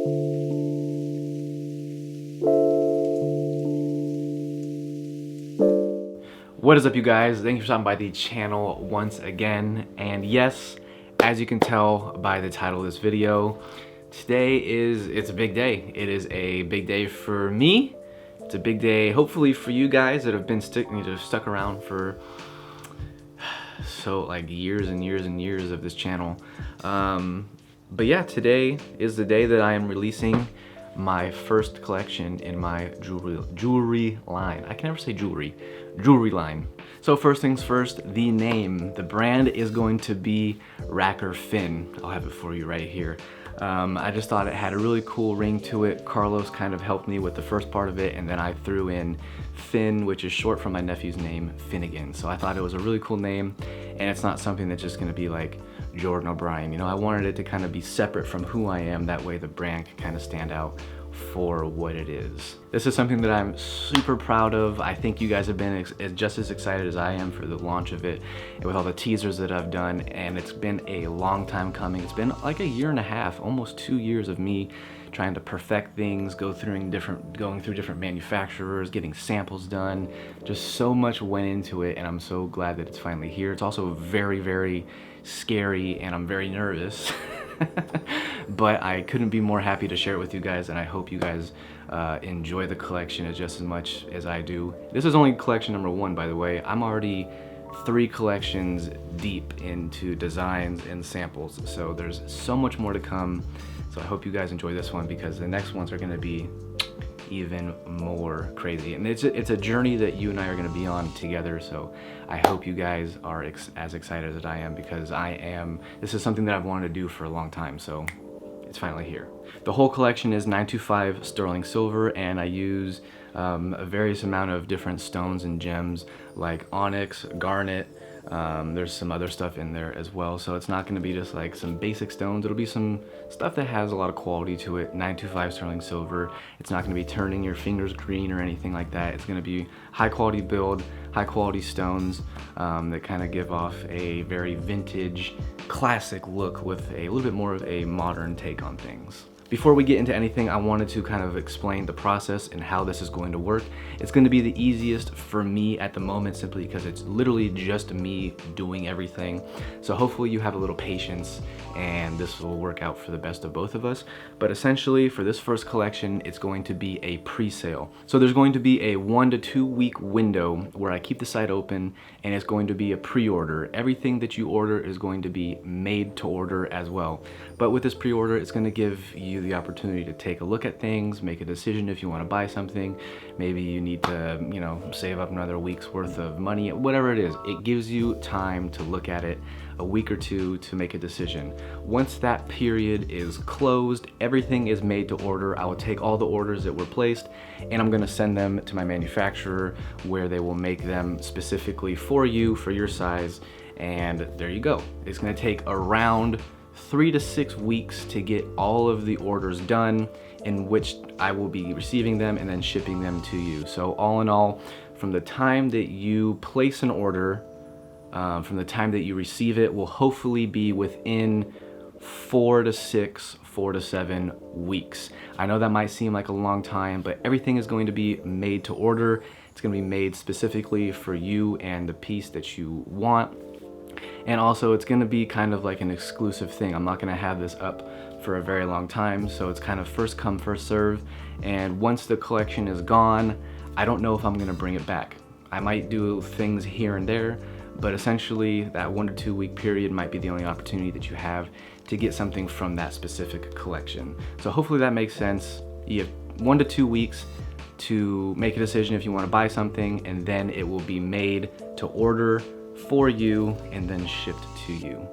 What is up, you guys? Thank you for stopping by the channel once again. And yes, as you can tell by the title of this video, today it's a big day. It is a big day for me. It's a big day, hopefully, for you guys that have been stuck around for like years and years and years of this channel. But yeah, today is the day that I am releasing my first collection in my jewelry line. I can never say jewelry line. So first things first, the name. The brand is going to be Raker Finn. I'll have it for you right here. I just thought it had a really cool ring to it. Carlos kind of helped me with the first part of it, and then I threw in Finn, which is short for my nephew's name, Finnegan. So I thought it was a really cool name, and it's not something that's just gonna be like Jordan O'Brien. You know, I wanted it to kind of be separate from who I am. That way the brand can kind of stand out for what it is. This is something that I'm super proud of. I think you guys have been just as excited as I am for the launch of it, and with all the teasers that I've done, and it's been a long time coming. It's been like a year and a half, almost 2 years of me trying to perfect things, going through different manufacturers, getting samples done. Just so much went into it, and I'm so glad that it's finally here. It's also very, very scary, and I'm very nervous. But I couldn't be more happy to share it with you guys, and I hope you guys enjoy the collection just as much as I do. This is only collection number 1, by the way. I'm already 3 collections deep into designs and samples, so there's so much more to come. So I hope you guys enjoy this one, because the next ones are going to be even more crazy, and it's a journey that you and I are going to be on together. So I hope you guys are as excited as I am, because I am. This is something that I've wanted to do for a long time, so it's finally here. The whole collection is 925 sterling silver, and I use a various amount of different stones and gems like onyx, garnet. There's some other stuff in there as well, so it's not going to be just like some basic stones. It'll be some stuff that has a lot of quality to it. 925 sterling silver. It's not going to be turning your fingers green or anything like that. It's going to be high quality build, high quality stones that kind of give off a very vintage, classic look with a little bit more of a modern take on things. Before we get into anything, I wanted to kind of explain the process and how this is going to work. It's going to be the easiest for me at the moment, simply because it's literally just me doing everything. So hopefully you have a little patience, and this will work out for the best of both of us. But essentially, for this first collection, it's going to be a pre-sale. So there's going to be a 1 to 2 week window where I keep the site open, and it's going to be a pre-order. Everything that you order is going to be made to order as well. But with this pre-order, it's going to give you the opportunity to take a look at things, make a decision if you want to buy something. Maybe you need to, you know, save up another week's worth of money, whatever it is. It gives you time to look at it, a week or two, to make a decision. Once that period is closed, everything is made to order. I will take all the orders that were placed, and I'm going to send them to my manufacturer, where they will make them specifically for you, for your size, and there you go. It's going to take around 3 to 6 weeks to get all of the orders done, in which I will be receiving them and then shipping them to you. So all in all, from the time that you place an order, from the time that you receive it, will hopefully be within 4 to 7 weeks. I know that might seem like a long time, but everything is going to be made to order. It's going to be made specifically for you and the piece that you want. And also, it's going to be kind of like an exclusive thing. I'm not going to have this up for a very long time, so it's kind of first come, first serve. And once the collection is gone, I don't know if I'm going to bring it back. I might do things here and there, but essentially that 1 to 2 week period might be the only opportunity that you have to get something from that specific collection. So hopefully that makes sense. You have 1 to 2 weeks to make a decision if you want to buy something, and then it will be made to order for you and then shipped to you.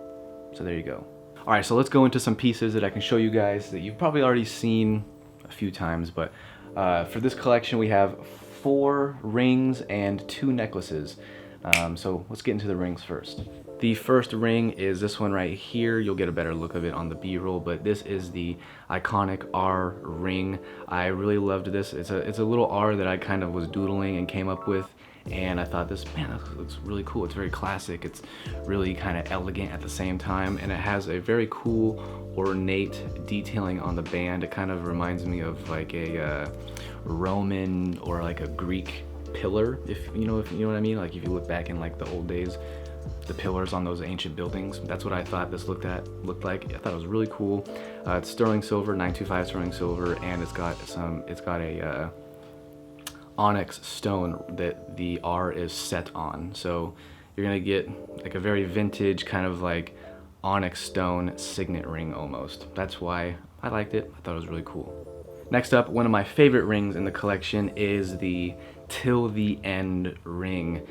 So there you go. All right, so let's go into some pieces that I can show you guys that you've probably already seen a few times, but for this collection we have 4 rings and 2 necklaces. So let's get into the rings first. The first ring is this one right here. You'll get a better look of it on the B-roll, but this is the iconic R ring. I really loved this. It's a little R that I kind of was doodling and came up with, and I thought man, this looks really cool. It's very classic. It's really kind of elegant at the same time, and it has a very cool ornate detailing on the band. It kind of reminds me of like a Roman or like a Greek pillar, if you know what I mean. Like if you look back in like the old days, the pillars on those ancient buildings. That's what I thought this looked like. I thought it was really cool. It's sterling silver, 925 sterling silver, and it's got a onyx stone that the R is set on. So you're gonna get like a very vintage kind of like onyx stone signet ring almost. That's why I liked it. I thought it was really cool. Next up, one of my favorite rings in the collection is the Till the End ring.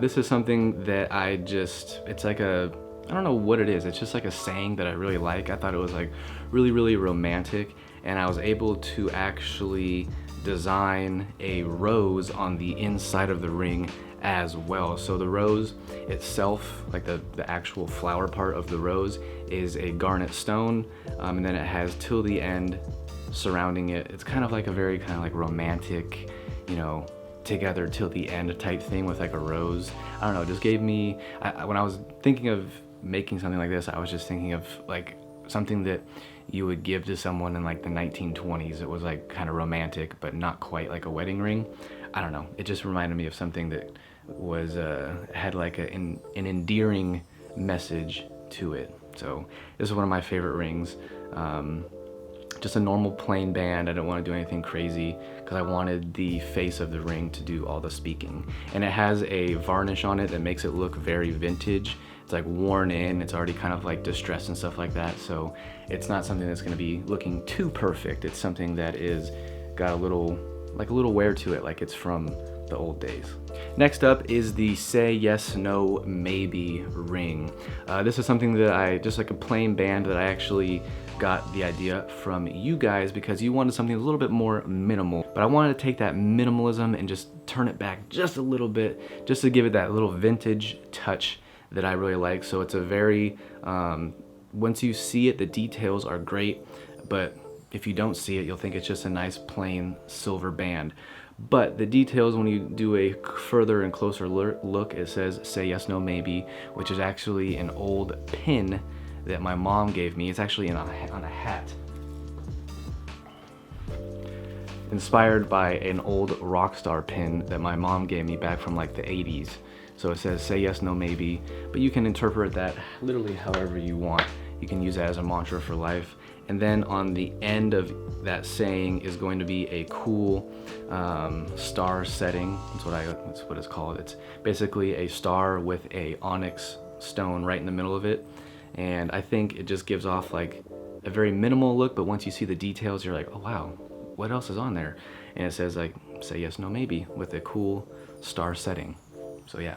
This is something that it's like I don't know what it is. It's just like a saying that I really like. I thought it was like really romantic, and I was able to actually design a rose on the inside of the ring as well. So the rose itself, like the actual flower part of the rose, is a garnet stone, and then it has Till the End surrounding it. It's kind of like a very kind of like romantic, you know, together till the end type thing with like a rose. I don't know, it just gave me, when I was thinking of making something like this, I was just thinking of like something that you would give to someone in like the 1920s. It was like kind of romantic, but not quite like a wedding ring. I don't know, it just reminded me of something that was had like an endearing message to it. So this is one of my favorite rings. Just a normal plain band. I didn't want to do anything crazy because I wanted the face of the ring to do all the speaking. And it has a varnish on it that makes it look very vintage. It's like worn in, it's already kind of like distressed and stuff like that. So it's not something that's going to be looking too perfect. It's something that is got a little wear to it, like it's from the old days. Next up is the Say Yes No Maybe ring. This is something that just like a plain band that I actually got the idea from you guys because you wanted something a little bit more minimal, but I wanted to take that minimalism and just turn it back just a little bit, just to give it that little vintage touch that I really like. So it's a very, once you see it, the details are great, but if you don't see it, you'll think it's just a nice plain silver band. But the details, when you do a further and closer look, it says Say Yes No Maybe, which is actually an old pin that my mom gave me. It's actually on a hat, inspired by an old rock star pin that my mom gave me back from like the 80s. So it says Say Yes No Maybe, but you can interpret that literally however you want. You can use that as a mantra for life. And then on the end of that saying is going to be a cool star setting. That's what it's called. It's basically a star with a onyx stone right in the middle of it. And I think it just gives off like a very minimal look, but once you see the details, you're like, oh wow, what else is on there? And it says like Say Yes No Maybe with a cool star setting. So yeah.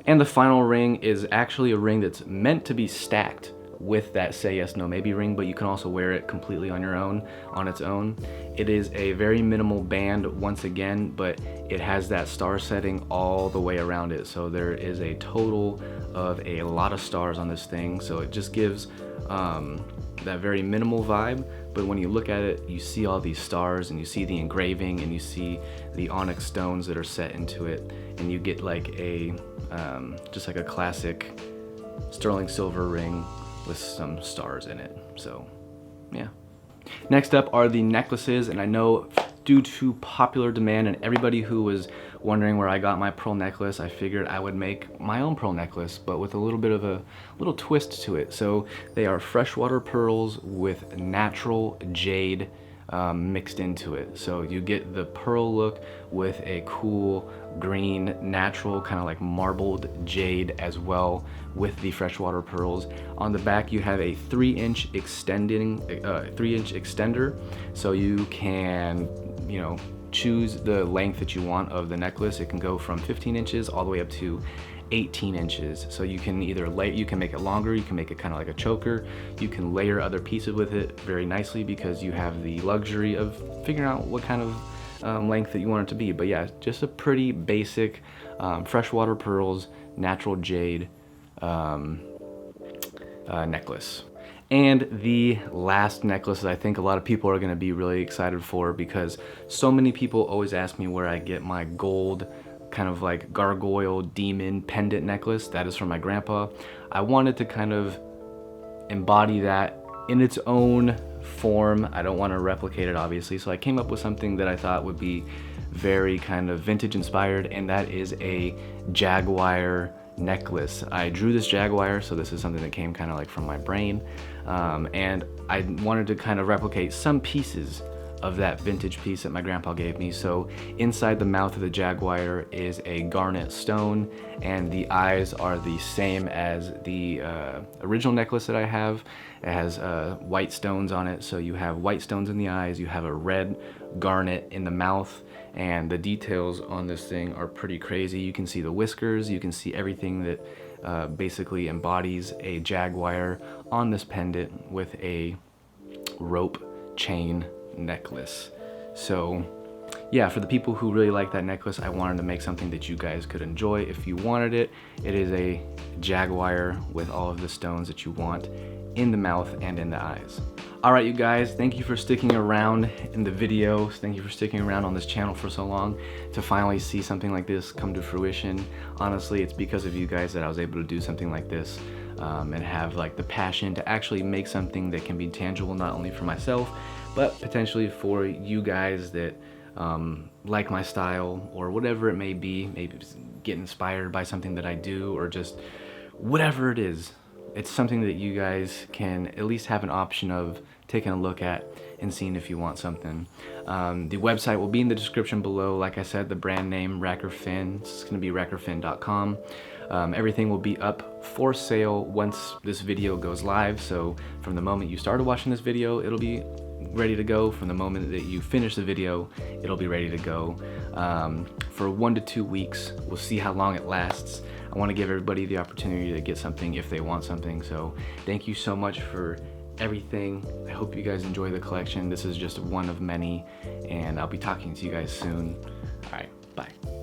And the final ring is actually a ring that's meant to be stacked with that Say Yes No Maybe ring, but you can also wear it completely on its own. It is a very minimal band once again, but it has that star setting all the way around it. So there is a total of a lot of stars on this thing. So it just gives that very minimal vibe, but when you look at it, you see all these stars and you see the engraving and you see the onyx stones that are set into it, and you get like a just like a classic sterling silver ring with some stars in it. So yeah. Next up are the necklaces, and I know due to popular demand and everybody who was wondering where I got my pearl necklace, I figured I would make my own pearl necklace, but with a little bit of a little twist to it. So they are freshwater pearls with natural jade mixed into it. So you get the pearl look with a cool green, natural, kind of like marbled jade as well with the freshwater pearls. On the back you have a 3-inch extender, so you can, you know, choose the length that you want of the necklace. It can go from 15 inches all the way up to 18 inches. So you can either you can make it longer, you can make it kind of like a choker, you can layer other pieces with it very nicely because you have the luxury of figuring out what kind of length that you want it to be. But yeah, just a pretty basic freshwater pearls, natural jade necklace. And the last necklace that I think a lot of people are going to be really excited for, because so many people always ask me where I get my gold kind of like gargoyle demon pendant necklace. That is from my grandpa. I wanted to kind of embody that in its own form. I don't want to replicate it, obviously, so I came up with something that I thought would be very kind of vintage inspired, and that is a Jaguar necklace. I drew this Jaguar, so this is something that came kind of like from my brain, and I wanted to kind of replicate some pieces of that vintage piece that my grandpa gave me. So inside the mouth of the Jaguar is a garnet stone, and the eyes are the same as the original necklace that I have. It has white stones on it, so you have white stones in the eyes, you have a red garnet in the mouth, and the details on this thing are pretty crazy. You can see the whiskers, you can see everything that basically embodies a Jaguar on this pendant with a rope chain necklace. So yeah, for the people who really like that necklace, I wanted to make something that you guys could enjoy if you wanted it. It is a Jaguar with all of the stones that you want in the mouth and in the eyes. All right, you guys, thank you for sticking around in the videos. Thank you for sticking around on this channel for so long to finally see something like this come to fruition. Honestly, it's because of you guys that I was able to do something like this, and have like the passion to actually make something that can be tangible, not only for myself, but potentially for you guys that like my style or whatever it may be, maybe get inspired by something that I do, or just whatever it is. It's something that you guys can at least have an option of taking a look at and seeing if you want something. The website will be in the description below. Like I said, the brand name Raker Finn, it's going to be rakerfinn.com. Everything will be up for sale once this video goes live. So from the moment you started watching this video, it'll be ready to go. From the moment that you finish the video, it'll be ready to go. For 1 to 2 weeks, we'll see how long it lasts. I want to give everybody the opportunity to get something if they want something. So thank you so much for everything. I hope you guys enjoy the collection. This is just one of many, and I'll be talking to you guys soon. All right, bye.